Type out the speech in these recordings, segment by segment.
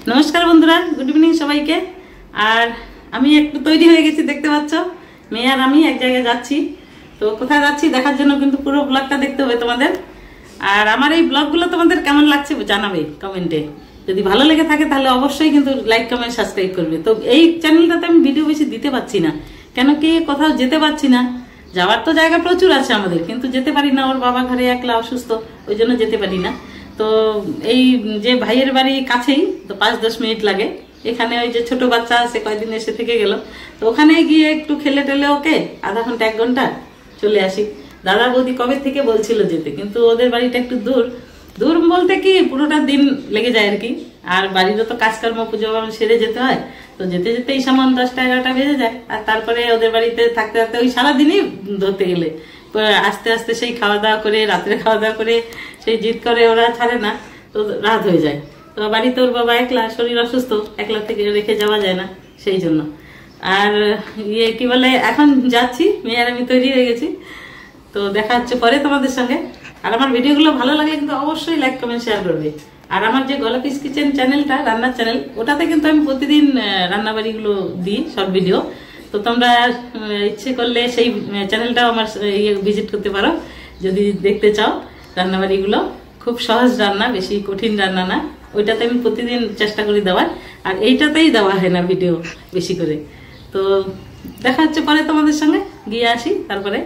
नमस्कार बंधुरा good evening सबाइके और आमी एकटु तैरी हये गेছি देखते पाচ্ছ मेये আর আমি এক জায়গায় যাচ্ছি তো কোথায় যাচ্ছি দেখার জন্য কিন্তু পুরো ব্লগটা দেখতে হবে তোমাদের আর আমার এই ব্লগগুলো তোমাদের কেমন লাগছে জানাবে কমেন্টে যদি ভালো লেগে থাকে তাহলে অবশ্যই কিন্তু লাইক কমেন্ট সাবস্ক্রাইব করবে তো এই চ্যানেলটাতে আমি ভিডিও বেশি দিতে পাচ্ছি না কেন কি কোথাও যেতে পাচ্ছি না যাওয়ার তো জায়গা প্রচুর আছে আমাদের কিন্তু যেতে পারি না ওর বাবা ঘরে একলা অসুস্থ ওইজন্য যেতে পারি না তো এই যে ভাইয়ের বাড়ি কাছেই তো 5-10 মিনিট লাগে এখানে ওই যে ছোট বাচ্চা আছে কয়েকদিন এসে থেকে গেল তো ওখানে গিয়ে একটু খেলে টেলে ওকে আধা ঘন্টা 1 ঘন্টা চলে আসি দাদা বৌদি কবে থেকে বলছিল যেতে কিন্তু ওদের বাড়িটা একটু দূর দূর বলতে কি পুরোটা দিন লেগে যায় আর কি আর বাড়িরও তো কাজকর্ম পুজো সেরে যেতে হয় তো যেতে যেতেই সামান 10টা-11টা বেজে যায় আর তারপরে ওদের বাড়িতে থাকতে থাকতে ওই সারাদিনই ধরতে গেলে আস্তে আস্তে সেই খাওয়া দাওয়া করে রাত্রে খাওয়া দাওয়া করে সেই জিদ করে ওরা ছাড়ে না তো রাত হয়ে যায় তো বাড়িতে ওর বাবা একলা শরীর অসুস্থ একলা থেকে রেখে যাওয়া যায় না সেই জন্য আর ইয়ে কি বলে এখন যাচ্ছি মেয়ে আর আমি তৈরি হয়ে গেছি তো দেখা হচ্ছে পরে তোমাদের সঙ্গে আর আমার ভিডিওগুলো ভালো লাগলে কিন্তু অবশ্যই লাইক কমেন্ট শেয়ার করবে আর আমার যে গোলাপিস কিচেন চ্যানেলটা রান্নার চ্যানেল ওটাতে কিন্তু আমি প্রতিদিন রান্নাবাড়িগুলো দিই শর্ট ভিডিও তো তোমরা ইচ্ছে করলে সেই চ্যানেলটাও আমার ভিজিট করতে পারো যদি দেখতে চাও রান্নাবাড়িগুলো খুব সহজ রান্না বেশি কঠিন রান্না না ওইটাতে আমি প্রতিদিন চেষ্টা করি দেওয়ার আর এইটাতেই দেওয়া হয় না ভিডিও বেশি করে তো দেখা হচ্ছে পরে তোমাদের সঙ্গে গিয়ে আসি তারপরে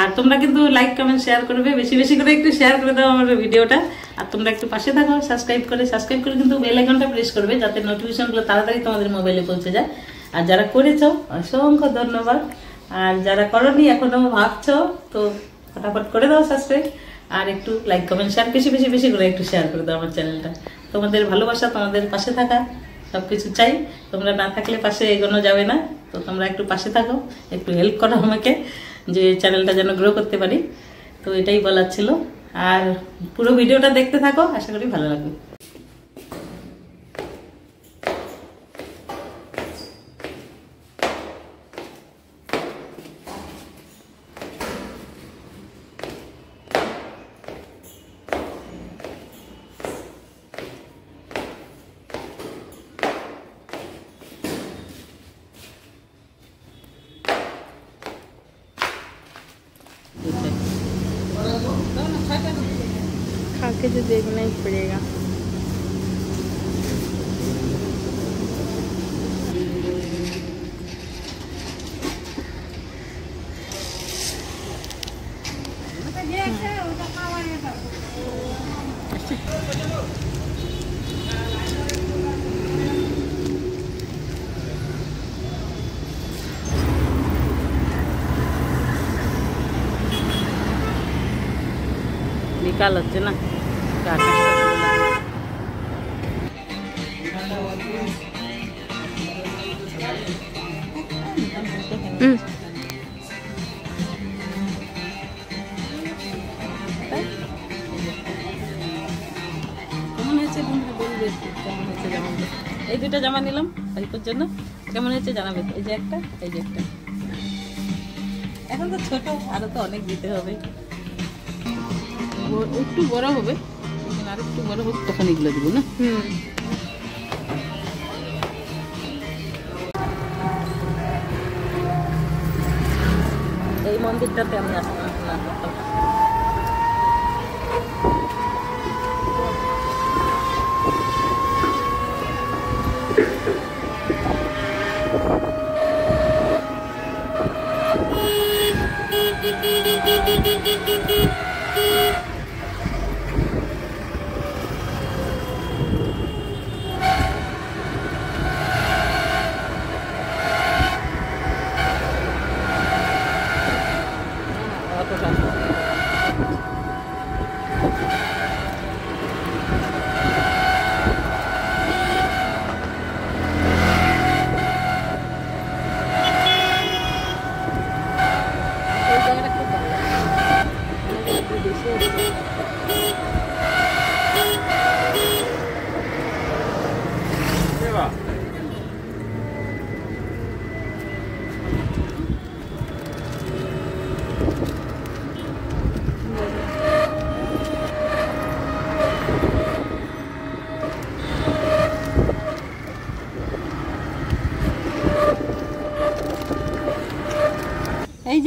আর তোমরা কিন্তু লাইক কমেন্ট শেয়ার করবে বেশি বেশি করে একটু শেয়ার করে দাও আমার ভিডিওটা আর তোমরা একটু পাশে থাকো সাবস্ক্রাইব করে কিন্তু বেল আইকনটা প্রেস করবে যাতে নোটিফিকেশনগুলো তাড়াতাড়ি তোমাদের মোবাইলে পৌঁছে যায় আর যারা করেছো অসংখ্য ধন্যবাদ আর যারা করোনি এখনো ভাবছো তো ফটাফট করে দাও সাবস্ক্রাইব আর একটু লাইক কমেন্ট শেয়ার বেশি করে একটু শেয়ার করে দাও আমার চ্যানেলটা তোমাদের ভালোবাসা তোমাদের পাশে থাকা সবকিছু চাই তোমরা না থাকলে পাশে এগোনো যাবে না তো তোমরা একটু পাশে থাকো একটু হেল্প করো আমাকে যে চ্যানেলটা যেন গ্রো করতে পারি তো এটাই বলার ছিল আর পুরো ভিডিওটা দেখতে থাকো আশা করি ভালো লাগবে खा के जो देखना ही पड़ेगा निकाल अच्छे ना এই দুটো জামা নিলাম ভাইপোর জন্য কেমন হয়েছে জানাবে এই যে একটা এখন তো ছোট আরো তো অনেক দিতে হবে একটু বড় হবে আর একটু বড় হোক তখন এগুলো দিব না এই মন্দিরটাতে আমি আসলাম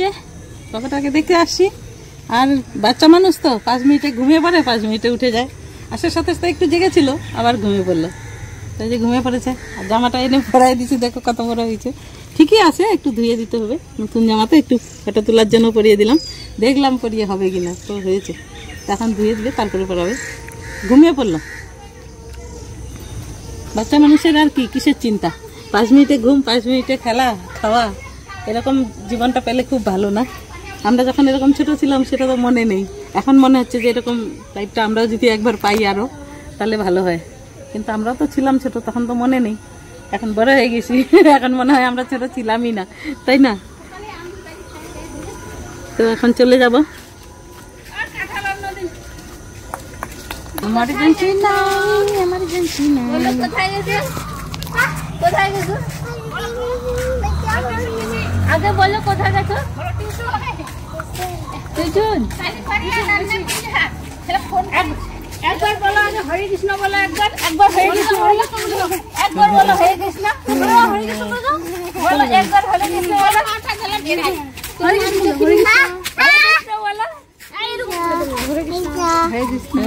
যে বাবাটাকে দেখতে আসছি। আর বাচ্চা মানুষ তো 5 মিনিটে ঘুমিয়ে পড়ে, 5 মিনিটে উঠে যায়। আসার সাথে সাথে একটু জেগেছিল, আবার ঘুমিয়ে পড়লো। তাই যে ঘুমিয়ে পড়েছে। আর জামাটা এনে পরাই দিয়েছি, দেখো কত বড় হয়েছে। ঠিকই আছে, একটু ধুয়ে দিতে হবে। নতুন জামাতে একটু ফটো তোলার জন্য পরিয়ে দিলাম, দেখলাম পরিয়ে হবে কিনা। তো হয়েছে, এখন ধুয়ে দিলে তারপরে পরাবে। ঘুমিয়ে পড়লো। বাচ্চা মানুষের আর কি কিসের চিন্তা? 5 মিনিটে ঘুম, 5 মিনিটে খেলা খাওয়া, এরকম জীবনটা পেলে খুব ভালো না? আমরা যখন এরকম ছোট ছিলাম সেটা তো মনে নেই। এখন মনে হচ্ছে যে এরকম লাইফটা আমরাও যদি একবার পাই আরও, তাহলে ভালো হয়। কিন্তু আমরাও তো ছিলাম ছোট, তখন তো মনে নেই। এখন বড় হয়ে গেছি, এখন মনে হয় আমরা ছোট ছিলামই না, তাই না? তো এখন চলে যাব। এমার্জেন্সি নাই, এমার্জেন্সি নাই। কোথায় গেছো? আগে বলো কোথায় গেছো? টিউশন। একবার বলো আগে হরে কৃষ্ণ বলো, একবার হরে কৃষ্ণ বলো, একবার বলো হরে কৃষ্ণ, হরে কৃষ্ণ বলো, একবার হরে কৃষ্ণ বলো, হরে কৃষ্ণ বলো, হরে কৃষ্ণ, হরে কৃষ্ণ।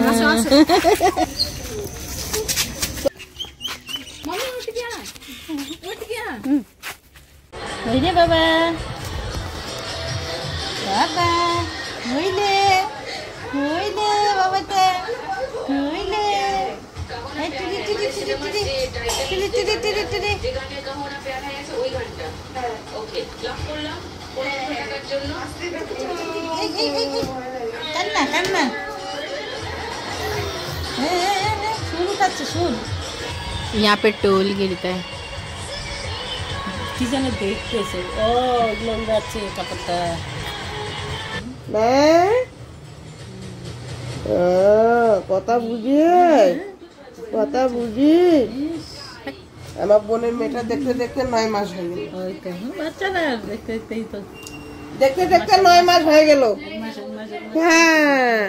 मम्मी उठ गया হইলে বাবা, বাবা হইলে, হইলে বাবাটা হইলে। কান্না কান্না, শুন খাচ্ছে, শুন। यहाँ पे टोल गिरता है। কি যেন দেখতেছে। ও ওগুলো যাচ্ছে কাপড়টা। কথা বুঝি, কথা বুঝি। আমার বোনের মেয়েটা দেখতে দেখতে 9 মাস হয়ে গেল। ওই তো বাচ্চারা দেখতে দেখতেই তো দেখতে দেখতে 9 মাস হয়ে গেল। হ্যাঁ,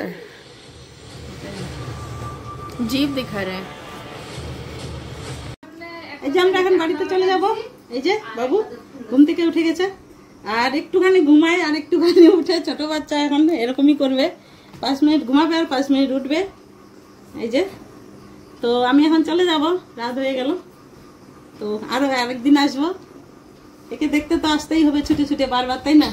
जीप दिखा रहे हैं। এই যে আমরা এখন বাড়িতে চলে যাব। এই যে বাবু ঘুম থেকে উঠে গেছে, আর একটুখানি ঘুমায় আর একটুখানি উঠে। ছোট বাচ্চা এখন এরকমই করবে, 5 মিনিট ঘুমাবে আর 5 মিনিট উঠবে। এই যে, তো আমি এখন চলে যাব, রাত হয়ে গেল। তো আরো আরেকদিন আসবো। একে দেখতে তো আসতেই হবে ছুটে ছুটে বারবার, তাই না?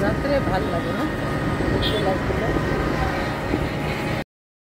রাত্রে ভালো লাগে না,